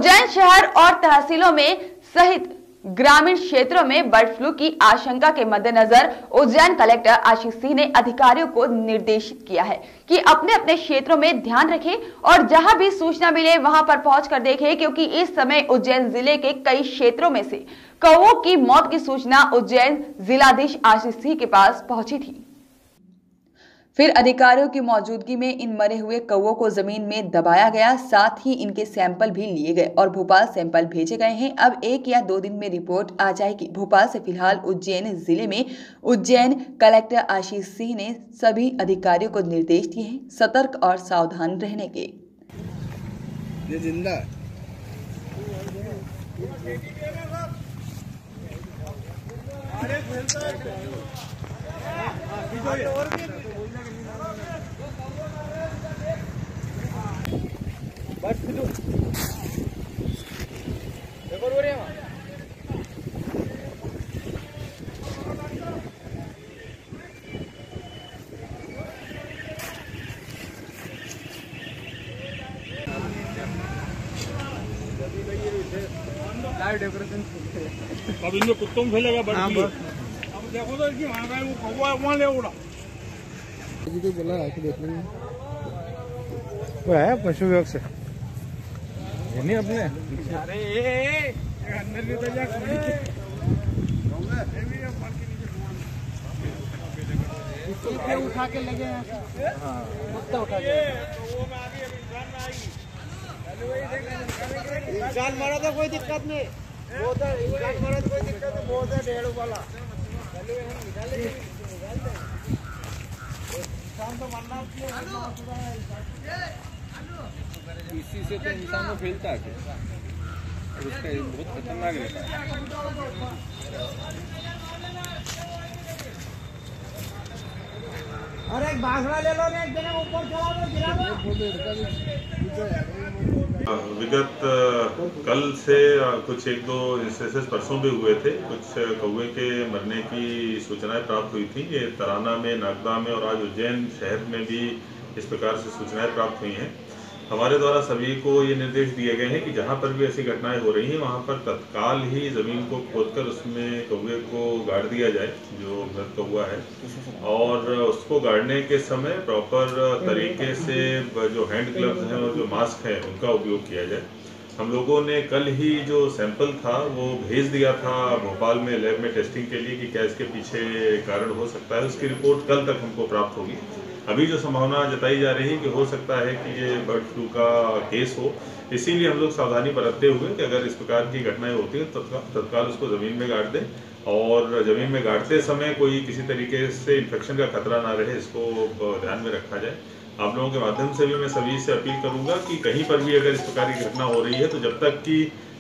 उज्जैन शहर और तहसीलों में सहित ग्रामीण क्षेत्रों में बर्ड फ्लू की आशंका के मद्देनजर उज्जैन कलेक्टर आशीष सिंह ने अधिकारियों को निर्देशित किया है कि अपने अपने क्षेत्रों में ध्यान रखें और जहां भी सूचना मिले वहां पर पहुंचकर देखें, क्योंकि इस समय उज्जैन जिले के कई क्षेत्रों में से कौओं की मौत की सूचना उज्जैन जिलाधीश आशीष सिंह के पास पहुंची थी। फिर अधिकारियों की मौजूदगी में इन मरे हुए कौओं को जमीन में दबाया गया, साथ ही इनके सैंपल भी लिए गए और भोपाल सैंपल भेजे गए हैं। अब 1 या 2 दिन में रिपोर्ट आ जाएगी भोपाल से। फिलहाल उज्जैन जिले में उज्जैन कलेक्टर आशीष सिंह ने सभी अधिकारियों को निर्देश दिए हैं सतर्क और सावधान रहने के। ये जिंदा बस देखो रे डेकोरेशन अब इनमें कुत्तों में फैलेगा बर्ड फ्लू। अब देखो तो कि वहाँ का वो कौवा वहाँ ले उड़ा तो बोला है कि देखने वो है पशु विभाग से नहीं अपने। अरे अंदर भी तो जा इसको उठा के लगे हैं। हाँ कुत्ता उठा के वो में आगे इंसान मारा तो कोई दिक्कत नहीं, वो तो इंसान मारा तो कोई दिक्कत नहीं, बहुत है 1.5 वाला इंसान तो मरना इसी से तो इंसान को फैलता है और उसका बहुत खतरनाक रहता है। अरे एक बांसुरा ले लो ना, एक जने ऊपर चला दो गिरा दो। विगत कल से कुछ 1-2 इंस्टेंसेस परसों भी हुए थे। कुछ कौवे के मरने की सूचनाएं प्राप्त हुई थी। ये तराना में, नागदा में और आज उज्जैन शहर में भी इस प्रकार से सूचनाएं प्राप्त हुई हैं। हमारे द्वारा सभी को ये निर्देश दिए गए हैं कि जहां पर भी ऐसी घटनाएं हो रही हैं वहां पर तत्काल ही जमीन को खोदकर उसमें कौवे को गाड़ दिया जाए जो मृत कौवा है, और उसको गाड़ने के समय प्रॉपर तरीके से जो हैंड ग्लव्स हैं और जो मास्क है उनका उपयोग किया जाए। हम लोगों ने कल ही जो सैंपल था वो भेज दिया था भोपाल में लैब में टेस्टिंग के लिए कि क्या इसके पीछे कारण हो सकता है। उसकी रिपोर्ट कल तक हमको प्राप्त होगी। अभी जो संभावना जताई जा रही है कि हो सकता है कि ये बर्ड फ्लू का केस हो, इसीलिए हम लोग सावधानी बरतते हुए कि अगर इस प्रकार की घटनाएं होती हैं तो तत्काल उसको ज़मीन में गाड़ दें, और ज़मीन में गाड़ते समय कोई किसी तरीके से इन्फेक्शन का खतरा ना रहे, इसको ध्यान में रखा जाए। आप लोगों के माध्यम से भी मैं सभी से अपील करूंगा कि कहीं पर भी अगर इस प्रकार की घटना हो रही है तो जब तक कि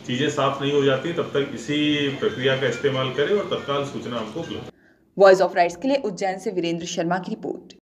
चीज़ें साफ नहीं हो जाती तब तक इसी प्रक्रिया का इस्तेमाल करें और तत्काल सूचना हमको उपलब्ध। वॉइस ऑफ राइट्स के लिए उज्जैन से वीरेंद्र शर्मा की रिपोर्ट।